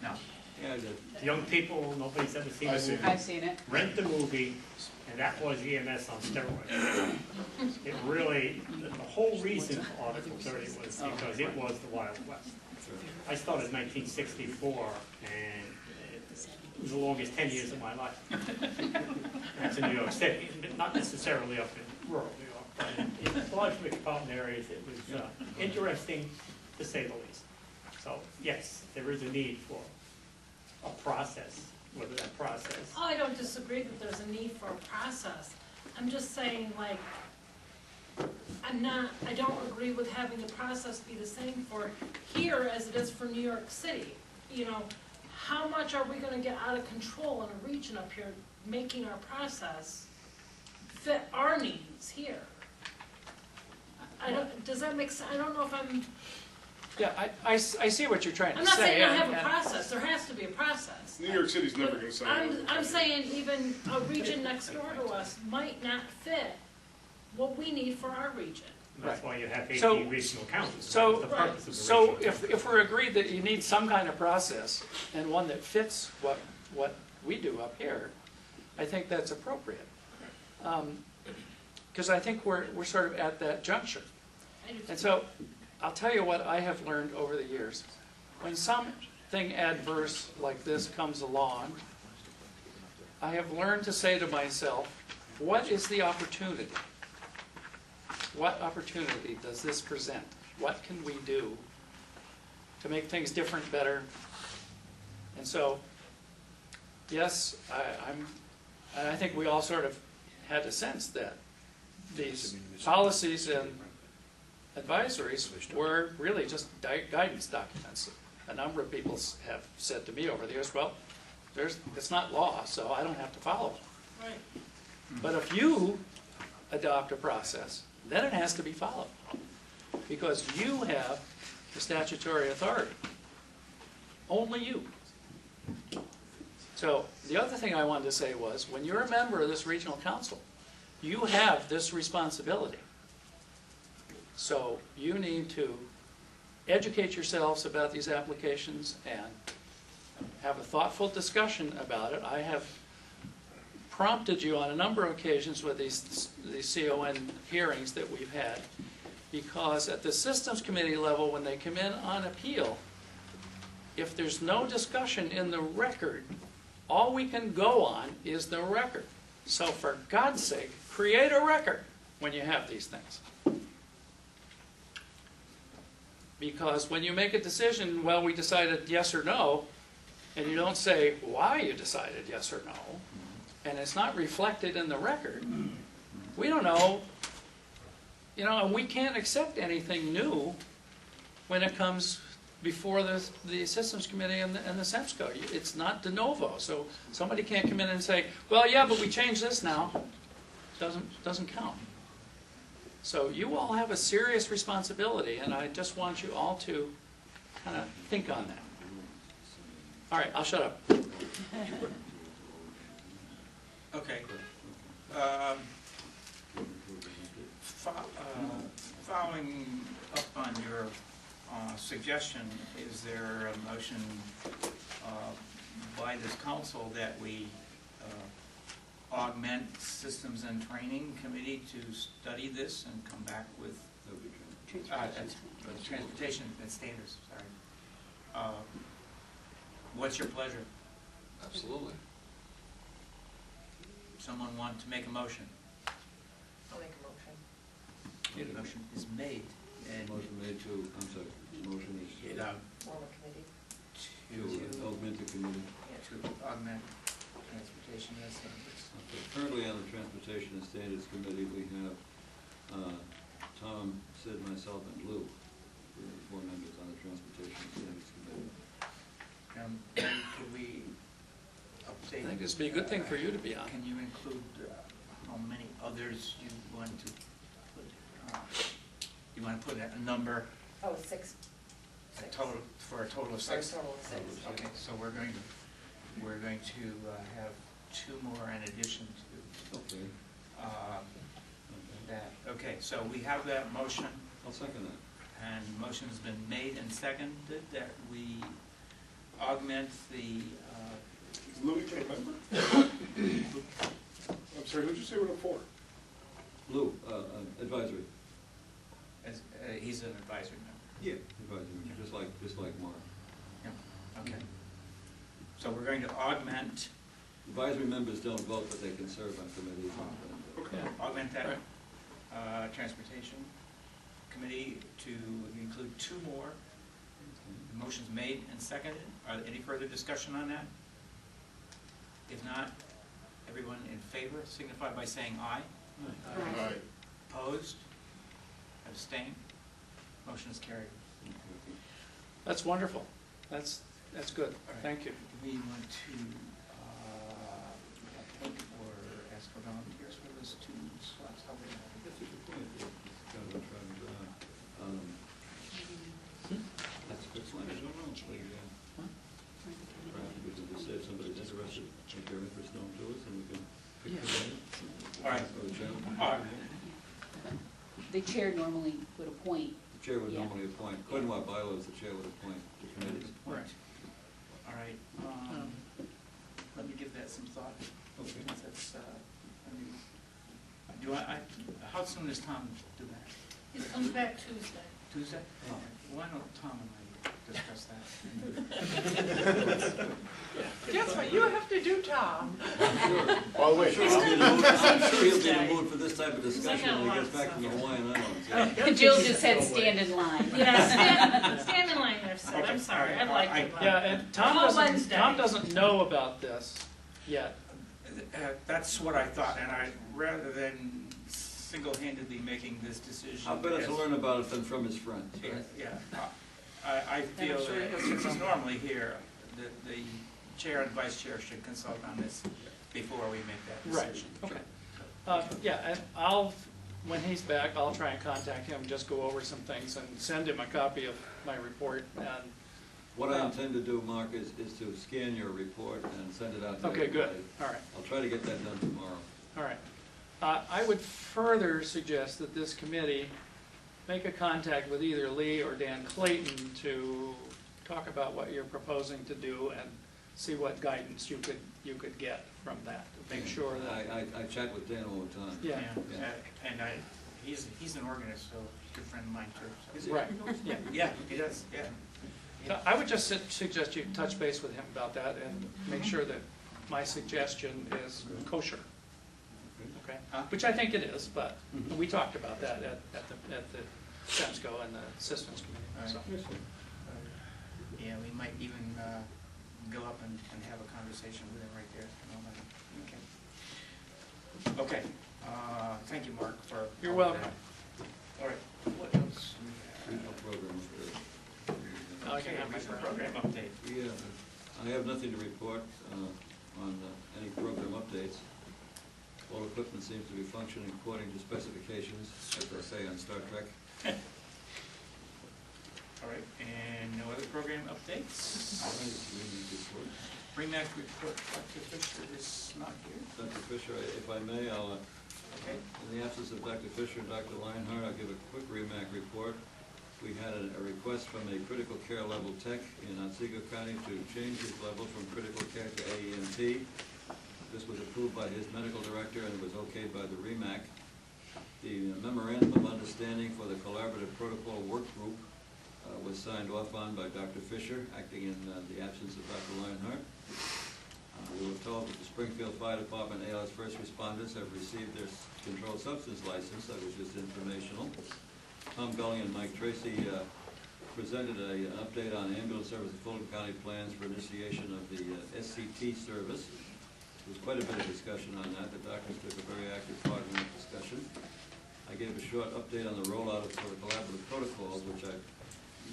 No. Yeah, I did. Young people, nobody's ever seen the movie. I've seen it. Rent the movie, and that was EMS on steroids. It really, the whole reason for Article 30 was because it was the Wild West. I started in 1964, and it was the longest 10 years of my life. That's in New York City, not necessarily up in rural New York, but in large metropolitan areas, it was interesting, to say the least. So, yes, there is a need for a process, whether that process. Oh, I don't disagree that there's a need for a process. I'm just saying, like, I don't agree with having the process be the same for here as it is for New York City. You know, how much are we gonna get out of control in a region up here, making our process fit our needs here? Does that make sense? I don't know if Yeah, I see what you're trying to I'm say. not saying I have a and- process, there has to be a process. New York City's never gonna sign. I'm saying even a region next door to us might not fit what we need for our region. And that's why you have 18 So- regional councils. So, That was the purpose of the so regional if we're agreed that you need some kind of process and one that fits what we do up here, I think that's appropriate. Because I think we're sort of at that juncture. And so I'll tell you what I have learned over the years. When something adverse like this comes along, I have learned to say to myself, what is the opportunity? What opportunity does this present? What can we do to make things different, better? And so, yes, I think we all sort of had a sense that these policies and advisories were really just guidance documents. A number of people have said to me over the years, well, it's not law, so I don't have to follow it. Right. But if you adopt a process then it has to be followed. Because you have the statutory authority. Only you. So the other thing I wanted to say was, when you're a member of this regional council, you have this responsibility. So you need to educate yourselves about these applications and have a thoughtful discussion about it. I have prompted you on a number of occasions with these CON hearings that we've had, because at the systems committee level, when they come in on appeal, if there's no discussion in the record, all we can go on is the record. So for God's sake, create a record when you have these things. Because when you make a decision, well, we decided yes or no, and you don't say why you decided yes or no, and it's not reflected in the record, we don't know, and we can't accept anything new when it comes before the systems committee and the SEMSCO. It's not de novo, so somebody can't come in and say, well, yeah, but we changed this now. Doesn't count. So you all have a serious responsibility, and I just want you all to kind of think on that. All right, I'll shut up. Okay. Following up on your suggestion, is there a motion by this council that we augment systems and training committee to study this and come back with transportation and standards? Sorry. What's your pleasure? Absolutely. Someone want to make a motion? I'll make a motion. The motion is made. And Motion made to, I'm sorry, motion is Form a committee. to augment the committee. to augment transportation and standards. Okay. Currently on the Transportation and Standards Committee, we have Tom, Sid, myself, and Lou. We're the 4 members on the Transportation and Standards Committee. And could we update? I think this would be a good thing for you to be on. Can you include how many others you want to put? You want to put a number? Oh, six. Total, for a total of 6? For a total of 6. Okay, so we're going to have 2 more in addition to Okay. that. Okay, so we have that motion, I'll second that. and motion's been made and seconded that we augment the, Louis, can I remember? I'm sorry, who'd you say we're on for? Lou, advisory. as, he's an advisory member. Yeah. Advisory, just like Mark. Yeah, okay. So we're going to augment, Advisory members don't vote, but they can serve on committees. okay, augment that transportation committee to include 2 more. The motion's made and seconded. Are there any further discussion on that? If not, everyone in favor signify by saying aye. Aye. Opposed? Abstain? Motion is carried. That's wonderful. That's good. Thank you. Do we want to appoint or ask for volunteers for those 2 slots? How we- That's a good point. It's kind of a trend, that's a good point. I don't know. Perhaps we can just say if somebody's interested, make their interest known to us, and we can pick the name. All right. Or the chair. All right. The chair normally would appoint. The chair would Yeah. normally appoint, according to our bylaws, the chair would appoint the committees. Right. All right. Let me give that some thought. Okay. That's, how soon does Tom do that? It comes back Tuesday. Tuesday? Oh, why don't Tom and I discuss that? Guess what you have to do, Tom? By the way, I'm sure he'll be in the mood for this type of discussion when he gets back from the Hawaiian Islands. Jill just said stand in line. Yeah, stand in line there, sir. I'm sorry, I'd like to. Yeah, and Well, Wednesday. Tom doesn't know about this yet. That's what I thought, and rather than single-handedly making this decision. How better to learn about it than from his friends, Yeah, right? yeah. I feel sure that he has since some- he's normally here, the chair and vice chair should consult on this before we make that Right, decision. okay. Yeah, and I'll when he's back, I'll try and contact him, just go over some things and send him a copy of my report. And What I intend to do, Mark, is to scan your report and send it out to okay, good. everybody. All right. I'll try to get that done tomorrow. All right. I would further suggest that this committee make a contact with either Lee or Dan Clayton to talk about what you're proposing to do and see what guidance you could get from that, to make sure that. I chat with Dan all the time. Yeah. And he's an organist, so he's a good friend of mine too. So. Is he? Right, yeah. Yeah, he does, yeah. I would just suggest you touch base with him about that and make sure that my suggestion is kosher. Okay, which I think it is, but we talked about that at the SEMSCO and the Systems Committee. So. Yeah, we might even go up and have a conversation with him right there. Okay. Okay. Thank you, Mark, for. You're all of welcome. that. All right. What else? Regional programs. Okay, regional program update. Yeah, I have nothing to report on any program updates. All equipment seems to be functioning according to specifications, as they say on Star Trek. All right, and no other program updates? REMAC report, Dr. Fisher is not here. Dr. Fisher, if I may, I'll, Okay. in the absence of Dr. Fisher and Dr. Leinhardt, I'll give a quick REMAC report. We had a request from a critical care level tech in Otsego County to change his level from critical care to AEMT. This was approved by his medical director and it was okayed by the REMAC. The memorandum of understanding for the collaborative protocol work group was signed off on by Dr. Fisher, acting in the absence of Dr. Leinhardt. We were told that the Springfield Fire Department ALS first responders have received their controlled substance license. That was just informational. Tom Gully and Mike Tracy presented an update on ambulance service in Fulton County plans for initiation of the SCT service. There was quite a bit of discussion on that. The doctors took a very active part in that discussion. I gave a short update on the rollout for the collaborative protocols, which I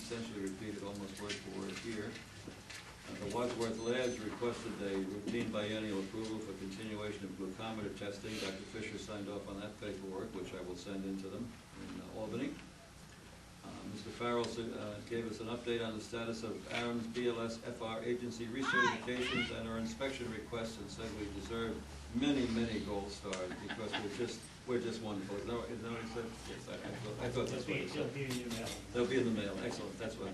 essentially repeated almost word for word here. The Wadsworth Labs requested a routine biennial approval for continuation of glucometer testing. Dr. Fisher signed off on that paperwork, which I will send into them in Albany. Mr. Farrell gave us an update on the status of AAREMS BLS FR agency recertifications and our inspection requests, and said we deserve many, many gold stars because we're just wonderful. Is that what he said? Yes, I thought that's what he said. They'll be in your mail. They'll be in the mail. Excellent. That's what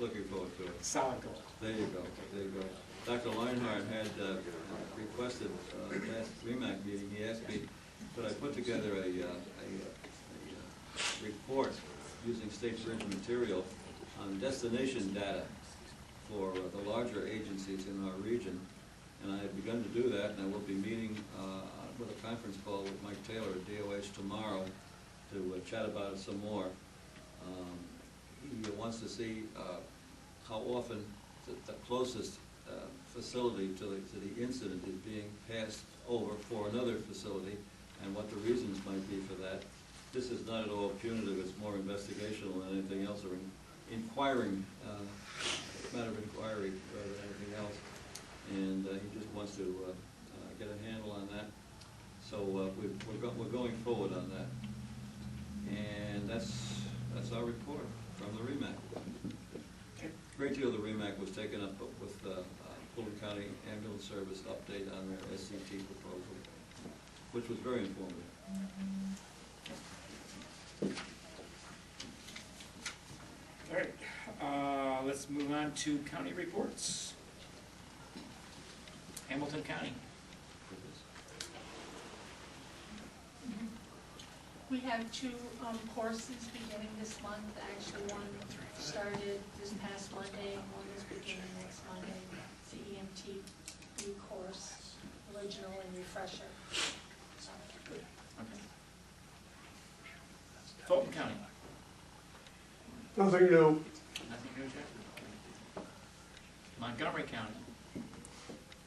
looking forward to it. Solid gold. There you go. There you go. Dr. Leinhardt had requested last REMAC meeting. He asked me could I put together a report using state bridge material on destination data for the larger agencies in our region. And I have begun to do that, and I will be meeting with a conference call with Mike Taylor at DOH tomorrow to chat about it some more. He wants to see how often the closest facility to the incident is being passed over for another facility, and what the reasons might be for that. This is not at all punitive, it's more investigational than anything else, or inquiring, matter of inquiry rather than anything else. And he just wants to get a handle on that. So we're going forward on that. And that's our report from the REMAC. A great deal of the REMAC was taken up with Fulton County Ambulance Service update on their SCT proposal, which was very informative. All right, let's move on to county reports. Hamilton County. We have two courses beginning this month. Actually, one started this past Monday, and one is beginning next Monday. It's the EMT course, original and refresher. Okay. Fulton County. Nothing new. Nothing new, Jeff? Montgomery County.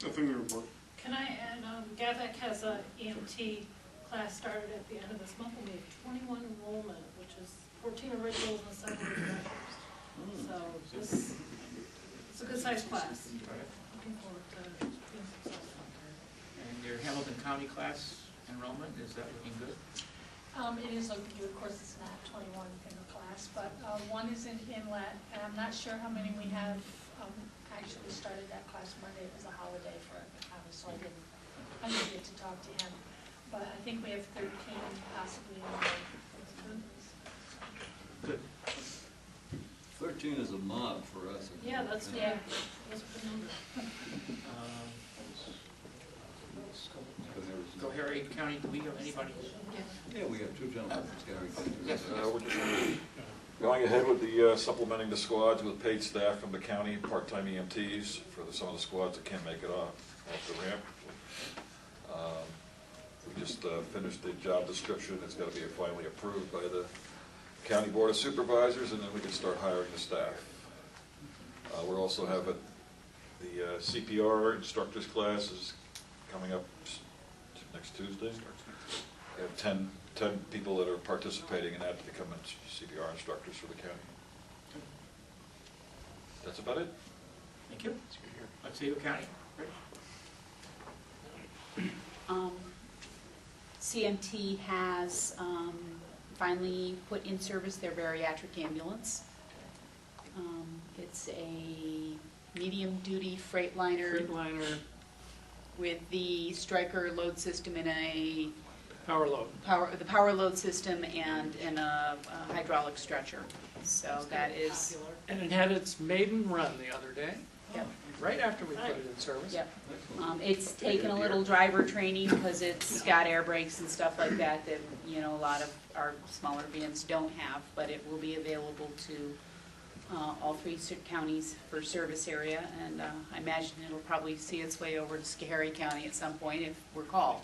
Nothing to report. Can I add, GAVEC has a EMT class started at the end of this month, and we have 21 enrollment, which is 14 originals and 7 refreshers. So this, it's a good sized class. Looking forward to being successful. And your Hamilton County class enrollment, is that looking good? It is looking good, of course, it's not 21 in the class, but one is in inlet, and I'm not sure how many we have actually started that class Monday. It was a holiday for the county, so I didn't get to talk to him. But I think we have 13 possibly in the Good. 13 is a mob for us. Yeah, that's, Yeah. that's a good number. Schoharie County, do we have anybody? Yeah, we have two gentlemen from Schoharie. Yes. We're just going ahead with the supplementing the squads with paid staff from the county, part-time EMTs for some of the squads that can't make it off the ramp. We just finished the job description. It's got to be finally approved by the County Board of Supervisors, and then we can start hiring the staff. We're also have the CPR instructors class is coming up next Tuesday. We have 10 people that are participating in that to become CPR instructors for the county. That's about it. Thank you. Otsego County. CMT has finally put in service their bariatric ambulance. It's a medium-duty Freightliner with the Stryker load system in a Power load. the power load system and a hydraulic stretcher. So that is, And it had its maiden run the other day, yep, right after we put it in service. yep. It's taken a little driver training because it's got air brakes and stuff like that that, you know, a lot of our smaller vans don't have, but it will be available to all three counties for service area, and I imagine it'll probably see its way over to Schoharie County at some point if we're called.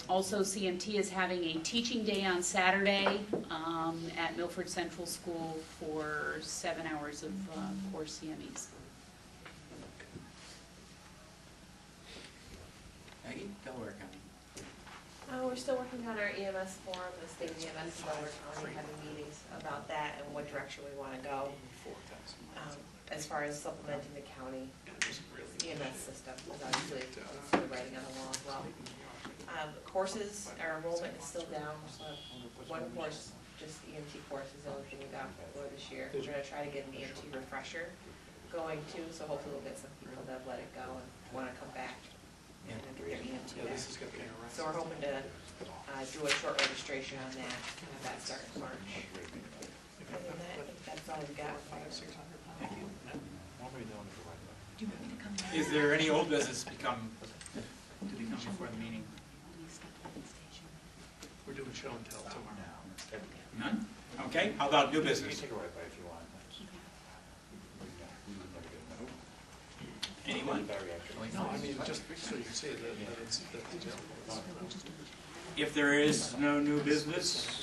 Also, CMT is having a teaching day on Saturday at Milford Central School for 7 hours of core CMEs. Maggie, Delaware County. We're still working on our EMS forum, the state of EMS, so we're currently having meetings about that and what direction we want to go. As far as supplementing the county EMS system, is obviously the writing on the wall as well. Courses, our enrollment is still down. So one course, just EMT course, is the only thing we got for this year. We're going to try to get an EMT refresher going too, so hopefully we'll get some people that have let it go and want to come back and get their EMT back. So we're hoping to do a short registration on that, and have that start in March. Other than that, I think that's all we've got. Thank you. Is there any old business to become before the meeting? We're doing show and tell tomorrow. None? Okay, how about new business? Anyone? No, I mean, just so you can see that it's, If there is no new business,